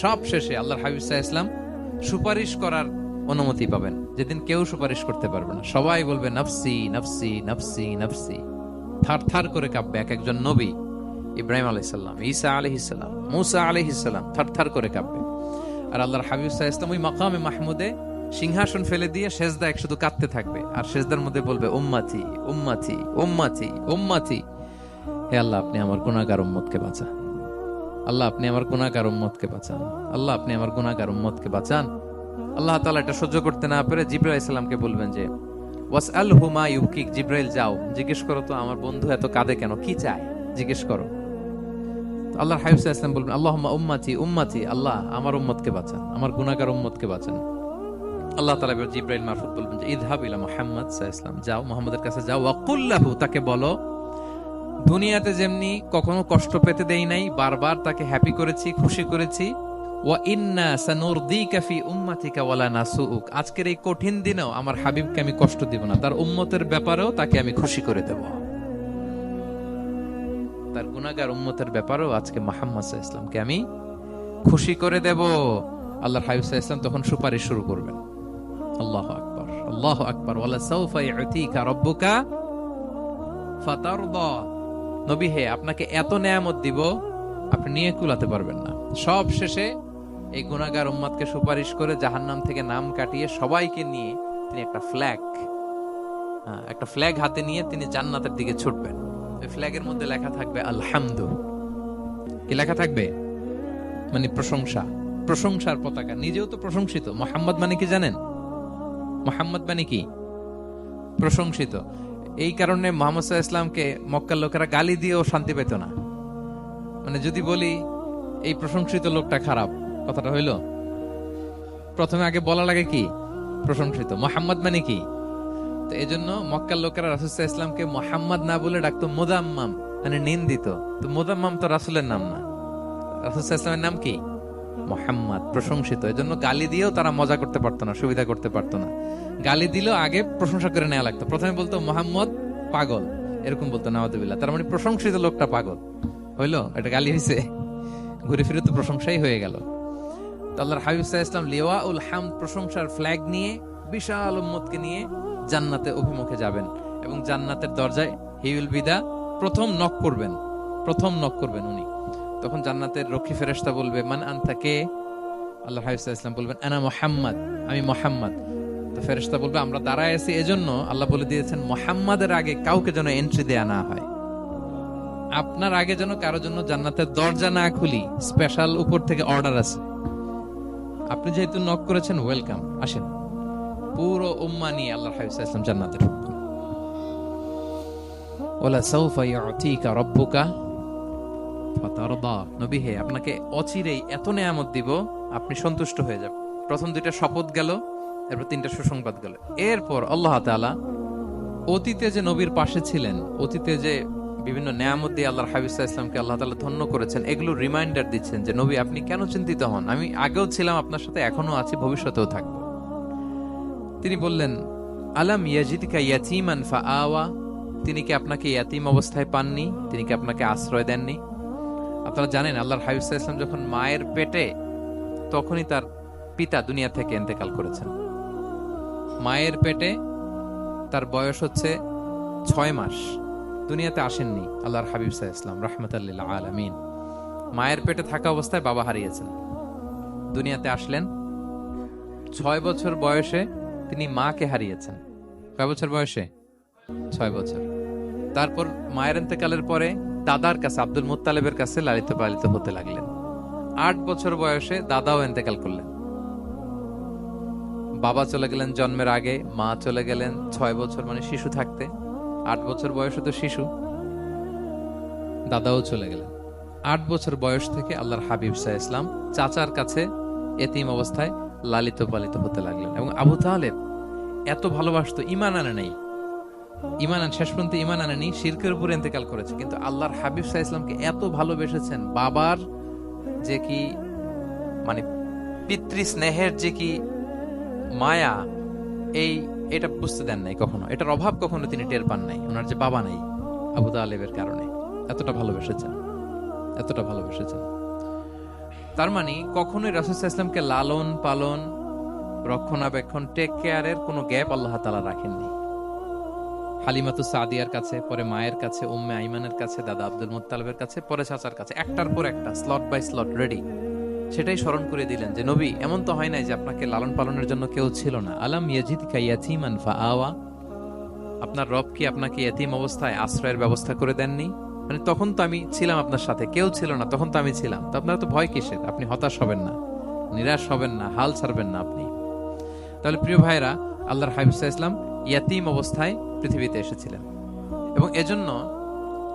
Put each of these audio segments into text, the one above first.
সব শেষে আল্লাহর হাবিব সাল্লাল্লাহু আলাইহি ওয়াসাল্লাম সুপারিশ করার অনুমতি পাবেন, যেদিন কেউ সুপারিশ করতে পারবে না। সবাই বলবে নাফসি নাফসি নাফসি নাফসি, থার থার করে কাঁপবে। এক একজন নবী, ইব্রাহিম আলাইহিস সালাম, ঈসা আলাইহিস সালাম, মুসা আলাইহিস সালাম থার থার করে কাঁপবে। আর আল্লাহর হাবিব সাল্লাল্লাহু আলাইহি ওয়াসাল্লাম ওই মাকামে মাহমুদে সিংহাসন ফেলে দিয়ে সেজদায় শুধু কাঁদতে থাকবে, আর সেজদার মধ্যে বলবে উম্মতি উম্মতি উম্মতি উম্মতি। হে আল্লাহ, আপনি আমার গুনাহগার উম্মতকে বাঁচান। আল্লাহ, আপনি আমার গুনাহগার উম্মতকে বাঁচান। আল্লাহ, আপনি আমার গুনাহগার উম্মতকে বাঁচান। আল্লাহ তাআলা এটা সহ্য করতে না পেরে জিবরাইল আলাইহিস সালামকে বলবেন যে ওয়াসআলহু মা ইউকিক, জিবরাইল যাও জিজ্ঞেস করো তো আমার বন্ধু এত কাঁদে কেন, কি চায় জিজ্ঞেস করো। আল্লাহর হাবিব সাল্লাল্লাহু আলাইহি ওয়াসাল্লাম বলবেন আল্লাহুম্মা উম্মতি উম্মতি, আল্লাহ আমার উম্মতকে বাঁচান, আমার গুনাহগার উম্মতকে বাঁচান। আল্লাহ তাআলা জিবরাইল মারফত বলবেন যে ইযহাব ইলা মুহাম্মদ সাল্লাল্লাহু আলাইহি ওয়াসাল্লাম, যাও মুহাম্মদের কাছে যাও, ওয়া কুল লাহু, তাকে বলো দুনিয়াতে যেমনি কখনো কষ্ট পেতে দেই নাই, বারবার তাকে হ্যাপি করেছি, খুশি করেছি। ওয়া ইন্না সানুরদিকা ফি উম্মাতিকা ওয়ালা নাসুউক, আজকের এই কঠিন দিনেও আমার হাবিবকে আমি কষ্ট দিব না, তার উম্মতের ব্যাপারেও তাকে আমি খুশি করে দেব। তার গুনাহগার উম্মতের ব্যাপারেও আজকে মুহাম্মদ সাল্লাল্লাহু আলাইহি ওয়াসাল্লামকে আমি খুশি করে দেব। আল্লাহর হাবিব সাল্লাল্লাহু আলাইহি ওয়াসাল্লাম তখন সুপারিশ শুরু করবেন। আল্লাহু আকবার, আল্লাহু আকবার। ওয়ালা সাউফা ইউতিকা রাব্বুকা ফাতারদা, নবী হে আপনাকে এত নেয়ামত দিব আপনি নিয়ে কুলাতে পারবেন না। সব শেষে এই গুনাহগার উম্মতকে সুপারিশ করে জাহান্নাম থেকে নাম কাটিয়ে সবাইকে নিয়ে তিনি একটা ফ্ল্যাগ হাতে নিয়ে তিনি জান্নাতের দিকে ছুটবেন। ওই ফ্ল্যাগের মধ্যে লেখা থাকবে আলহামদু। কি লেখা থাকবে? মানে প্রশংসা, প্রশংসার পতাকা। নিজেও তো প্রশংসিত। মুহাম্মদ মানে কি জানেন? মুহাম্মদ মানে কি? প্রশংসিত। এই কারণে মুহাম্মদ সাল্লাল্লাহু আলাইহি ওয়াসাল্লামকে মক্কার লোকেরা গালি দিয়েও শান্তি পেত না। মানে যদি বলি এই প্রশংসিত লোকটা খারাপ, কথাটা হইল প্রথমে আগে বলা লাগে কি? প্রশংসিত। মুহাম্মদ মানে কি? তো এজন্য মক্কার লোকেরা রাসূল সাল্লাল্লাহু আলাইহি ওয়াসাল্লামকে মুহাম্মদ না বলে ডাকতো মুদাম্মাম, মানে নিন্দিত। তো মুদাম্মাম তো রাসূলের নাম না, রাসূল সাল্লাল্লাহু আলাইহি ওয়াসাল্লামের নাম কি? মুহাম্মদ, প্রশংসিত। এজন্য গালি দিয়েও তারা মজা করতে পারতো না, সুবিধা করতে পারতো না। গালি দিলেও আগে প্রশংসা করে নেওয়া লাগতো। প্রথমে বলতো মুহাম্মদ পাগল, এরকম বলতো নাউযুবিল্লাহ। তার মানে প্রশংসিত লোকটা পাগল হইলো, এটা গালি হইছে? ঘুরে ফিরে তো প্রশংসাই হয়ে গেল। তো আল্লাহর হাবিব সাল্লাল্লাহু আলাইহি ওয়াসাল্লাম লিওয়াউল হামদ, প্রশংসার ফ্ল্যাগ নিয়ে বিশাল উম্মতকে নিয়ে জান্নাতে অভিমুখে যাবেন এবং জান্নাতের দরজায় হি উইল বি দা প্রথম নক করবেন উনি। তখন জান্নাতের রক্ষী ফেরেশতা বলবে মান আনতা, কে? আল্লাহর হাবিব সাল্লাল্লাহু আলাইহি ওয়াসাল্লাম বলবেন আনা মুহাম্মদ, আমি মুহাম্মদ। তো ফেরেশতা বলবে আমরা দাঁড়ায় আছি এজন্য আল্লাহ বলে দিয়েছেন মুহাম্মাদের আগে কাউকে যেন এন্ট্রি দেয়া না হয়। আপনার আগে যেন কারো জন্য জান্নাতের দরজা না খুলি, স্পেশাল উপর থেকে অর্ডার আছে। আপনি যেহেতু নক করেছেন, ওয়েলকাম, আসেন। পুরো উম্মাহ নিয়ে আল্লাহর হাবিব সাল্লাল্লাহু আলাইহি ওয়াসাল্লাম জান্নাতে ঢুকবেন। ওয়ালা সাউফা ইউতিকা রাব্বুকা ফাতারদা, নবী হে আপনাকে অচিরেই এত নেয়ামত দিব আপনি সন্তুষ্ট হয়ে যাবেন। প্রথম দুইটা শপথ গেল, এরপর তিনটা সুসংবাদ গেল। এরপর আল্লাহ তাআলা অতীতে যে নবীর পাশে ছিলেন, অতীতে যে বিভিন্ন নেয়ামত দিয়ে আল্লাহর হাবিব সাল্লাল্লাহু আলাইহি ওয়াসাল্লামকে আল্লাহ তাআলা ধন্য করেছেন, এগুলো রিমাইন্ডার দিচ্ছেন যে নবী আপনি কেন চিন্তিত হন, আমি আগেও ছিলাম আপনার সাথে, এখনো আছি, ভবিষ্যতেও থাকব। তিনি বললেন আলাম ইয়াজিদকা ইয়াতীমান ফাআওয়া, তিনি কি আপনাকে ইয়াতীম অবস্থায় পাননি? তিনি কি আপনাকে আশ্রয় দেননি? আপনারা জানেন আল্লাহর হাবিব সাল্লাল্লাহু আলাইহি ওয়াসাল্লাম যখন মায়ের পেটে, তখনই তার পিতা দুনিয়া থেকে ইন্তেকাল করেছেন। মায়ের পেটে তার বয়স হচ্ছে 6 মাস, দুনিয়াতে আসেননি আল্লাহর হাবিব সাল্লাল্লাহু আলাইহি ওয়াসাল্লাম রাহমাতাল লিল আলামিন। মায়ের পেটে থাকা অবস্থায় বাবা হারিয়েছেন, দুনিয়াতে আসলেন 6 বছর বয়সে, তিনি মাকে হারিয়েছেন। কয় বছর বয়সে? 6 বছর। তারপর মায়ের ইন্তেকালের পরে দাদার কাছে, আব্দুল মুত্তালিবের কাছে লালিত পালিত হতে লাগলেন। 8 বছর বয়সে দাদাও ইন্তেকাল করলেন। বাবা চলে গেলেন জন্মের আগে, মা চলে গেলেন 6 বছর, মানে শিশু থাকতে। 8 বছর বয়সে তো শিশু, দাদাও চলে গেলেন। 8 বছর বয়স থেকে আল্লাহর হাবিব সাল্লাল্লাহু আলাইহি ওয়াসাল্লাম চাচার কাছে এতিম অবস্থায় লালিত পালিত হতে লাগলেন। এবং আবু তালেব এত ভালোবাসতো, ইমান আনে নাই, শেষ পর্যন্ত ইমান আনেনি, শিরকের উপরে ইন্তেকাল করেছে। কিন্তু আল্লাহর হাবিব সাল্লাল্লাহু আলাইহি ওয়াসাল্লামকে এত ভালোবেসেছেন, বাবার যে কি মানে পিতৃ স্নেহের যে কি মায়া, এটা বুঝতে দেন নাই কখনো, এটার অভাব কখনো তিনি টের পান নাই। ওনার যে বাবা নাই, আবু তালেবের কারণে এতটা ভালোবেসেছেন। তার মানে কখনোই রাসূল সাল্লাল্লাহু আলাইহি ওয়াসাল্লামকে লালন পালন, রক্ষণাবেক্ষণ, টেক কেয়ারের কোনো গ্যাপ আল্লাহ তাআলা রাখেননি। হালিমাতু সাদিয়ার কাছে, পরে মায়ের কাছে, উম্মে আইমানের কাছে, দাদা আব্দুল মুত্তালিবের কাছে, পরে চাচার কাছে, একটার পর একটা স্লট বাই স্লট রেডি। সেটাই স্মরণ করে দিলেন যে নবী, এমন তো হয় নাই যে আপনাকে লালন পালনের জন্য কেউ ছিল না। আলাম ইয়াজিদকা ইয়াতীমান ফাআওয়া, আপনার রব কি আপনাকে ইয়াতীম অবস্থায় আশ্রয়ের ব্যবস্থা করে দেননি? মানে তখন তো আমি ছিলাম আপনার সাথে, কেউ ছিল না, তখন তো আমি ছিলাম। তো আপনার তো ভয় কিসের? আপনি হতাশ হবেন না, নিরাশ হবেন না, হাল ছাড়বেন না আপনি। তাহলে প্রিয় ভাইরা, আল্লাহর হাবিব সাল্লাল্লাহু আলাইহি ওয়াসাল্লাম ইয়াতীম অবস্থায় পৃথিবীতে এসেছিলেন এবং এজন্য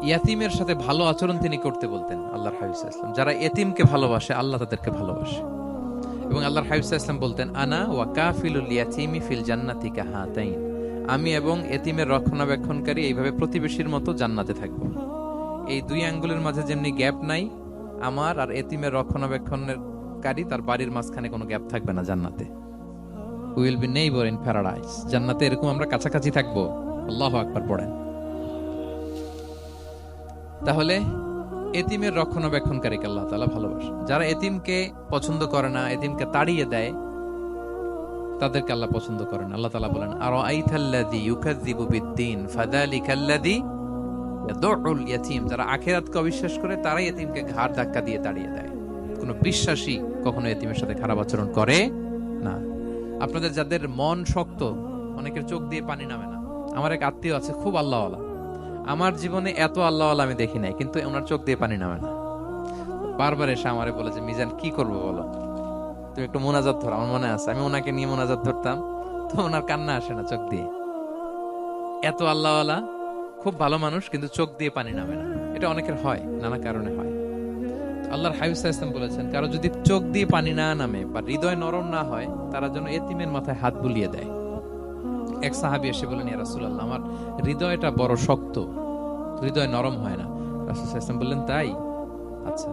ইয়াতীমের সাথে ভালো আচরণ তিনি করতে বলতেন আল্লাহর হাবিব সাল্লাল্লাহু আলাইহি ওয়াসাল্লাম। যারা এতিমকে ভালোবাসে, আল্লাহ তাদেরকে ভালোবাসে। এবং আল্লাহর হাবিব সাল্লাল্লাহু আলাইহি ওয়াসাল্লাম বলতেন, আনা ওয়া কাফিলুল ইয়াতীমি ফিল জান্নাতি কাহাতাইন, আমি এবং এতিমের রক্ষণাবেক্ষণকারী এইভাবে প্রতিবেশীর মতো জান্নাতে থাকব। এই দুই আঙ্গুলের মাঝে যেমনি গ্যাপ নাই, আমার আর এতিমের রক্ষণাবেক্ষণকারী তার বাড়ির মাঝখানে কোনো গ্যাপ থাকবে না জান্নাতে। We will be neighbor in paradise. জান্নাতে এরকম আমরা কাছাকাছি থাকবো। আল্লাহু আকবার পড়েন। তাহলে এতিমের রক্ষণাবেক্ষণকারীকে আল্লাহ তাআলা ভালোবাসেন। যারা এতিমকে পছন্দ করে না, এতিমকে তাড়িয়ে দেয়, তাদেরকে আল্লাহ পছন্দ করেন। আল্লাহ তাআলা বলেন, আরাআইতাল্লাযী ইউকাযযিবু বিদ্দীন ফাযালিকাল্লাযী ইয়াদউল ইয়াতীম। যারা আখিরাতকে অবিশ্বাস করে, তারাই এতিমকে ঘাড় ধাক্কা দিয়ে তাড়িয়ে দেয়। কোনো বিশ্বাসী কখনো এতিমের সাথে খারাপ আচরণ করে না। আপনাদের যাদের মন শক্ত, অনেকের চোখ দিয়ে পানি নামে না। আমার এক আত্মীয় আছে, খুব আল্লাহওয়ালা। আমার জীবনে এত আল্লাহওয়ালা আমি দেখি নাই, কিন্তু ওনার চোখ দিয়ে পানি নামে না। বারবার এসে আমারে বলে যে, মিজান কি করবো বলো, তুমি একটু মোনাজাত ধরো। আমার মনে আছে আমি ওনাকে নিয়ে মোনাজাত ধরতাম, তো ওনার কান্না আসে না চোখ দিয়ে। এত আল্লাহওয়ালা, খুব ভালো মানুষ, কিন্তু চোখ দিয়ে পানি নামে না। এটা অনেকের হয়, নানা কারণে হয়। আল্লাহর হাবিব সাল্লাল্লাহু আলাইহি ওয়াসাল্লাম বলেছেন, কারো যদি চোখ দিয়ে পানি না নামে বা হৃদয় নরম না হয়, তারা যেন এতিমের মাথায় হাত বুলিয়ে দেয়। এক সাহাবী এসে বলেন, ইয়া রাসূলুল্লাহ, আমার হৃদয়টা বড় শক্ত, হৃদয় নরম হয় না। রাসূল সাল্লাল্লাহু আলাইহি ওয়াসাল্লাম বললেন, তাই? আচ্ছা,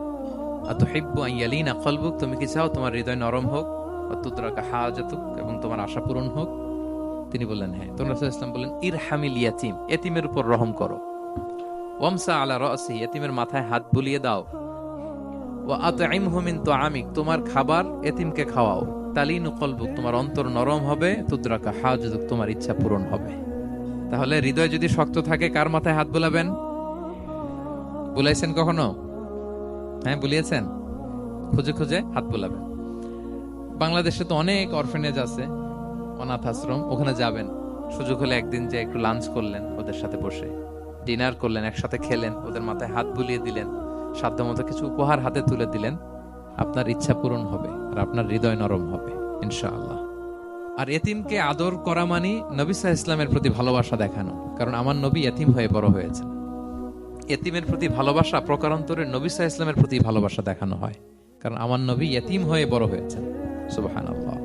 আতুহিব্বু আন ইয়ালিনা কলবুক, তুমি কি চাও তোমার হৃদয় নরম হোক, ওয়া তুদরাকা হাজাতুক, এবং তোমার আশা পূরণ হোক? তিনি বললেন, হ্যাঁ। তো রাসূল সাল্লাল্লাহু আলাইহি ওয়াসাল্লাম বললেন, ইরহামিল ইয়াতীম, এতিমের উপর রহম করো। ওয়ামসা আলা রাসি, এতিমের মাথায় হাত বুলিয়ে দাও। ওয়া আতইমহু মিন তুআমিক, তোমার খাবার এতিমকে খাওয়াও। তালিনু কলবুক, তোমার অন্তর নরম হবে। তুদরাকা হাজাতুক, তোমার ইচ্ছা পূরণ হবে। তাহলে হৃদয় যদি শক্ত থাকে, কার মাথায় হাত বুলাবেন? বুলাইছেন কখনো? হ্যাঁ, বুলিয়েছেন? খুঁজে খুঁজে হাত বুলাবেন। বাংলাদেশে তো অনেক অরফেনেজ আছে, অনাথ আশ্রম, ওখানে যাবেন। সুযোগ হলে একদিন যে একটু লাঞ্চ করলেন ওদের সাথে বসে, ডিনার করলেন, একসাথে খেলেন, ওদের মাথায় হাত বুলিয়ে দিলেন, সাধ্যমতো কিছু উপহার হাতে তুলে দিলেন, আপনার ইচ্ছা পূরণ হবে আর আপনার হৃদয় নরম হবে ইনশাআল্লাহ। আর এতিমকে আদর করা মানে নবী সাল্লাল্লাহু আলাইহি ওয়াসাল্লামের প্রতি ভালোবাসা দেখানো। কারণ আমার নবী এতিম হয়ে বড় হয়েছেন। এতিমের প্রতি ভালোবাসা প্রকারান্তরে নবী সাল্লাল্লাহু আলাইহি ওয়াসাল্লামের প্রতি ভালোবাসা দেখানো হয়, কারণ আমার নবী এতিম হয়ে বড় হয়েছেন। সুবহানাল্লাহ।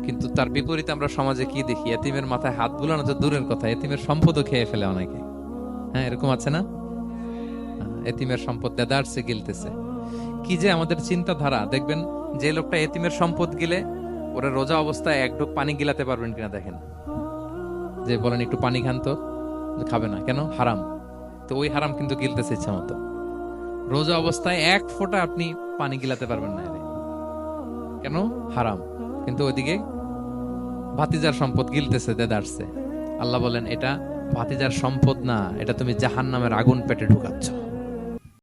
কিন্তু তার বিপরীতে আমরা সমাজে কি দেখি? এতিমের মাথায় হাত বুলানো তো দূরের কথা, এতিমের সম্পদও খেয়ে ফেলে অনেকে। হ্যাঁ, এরকম আছে না? এতিমের সম্পদ দেদারসে গিলতেছে। কি যে আমাদের চিন্তাধারা! দেখবেন যে লোকটা এতিমের সম্পদ গিলে, ওরা রোজা অবস্থায় এক ঢোক পানি গিলাতে পারবেন কিনা দেখেন। যে বলেন একটু পানি খান তো, খাবে না কেন? হারাম। তো ওই হারাম কিন্তু গিলতেছে ইচ্ছা মতো। রোজা অবস্থায় এক ফোঁটা আপনি পানি গিলাতে পারবেন না, কেন? হারাম। কিন্তু ওইদিকে ভাতিজার সম্পদ গিলতেছে দেদারসে। আল্লাহ বলেন, এটা ভাতিজার সম্পদ না, এটা তুমি জাহান্নামের আগুন পেটে ঢুকাচ্ছ।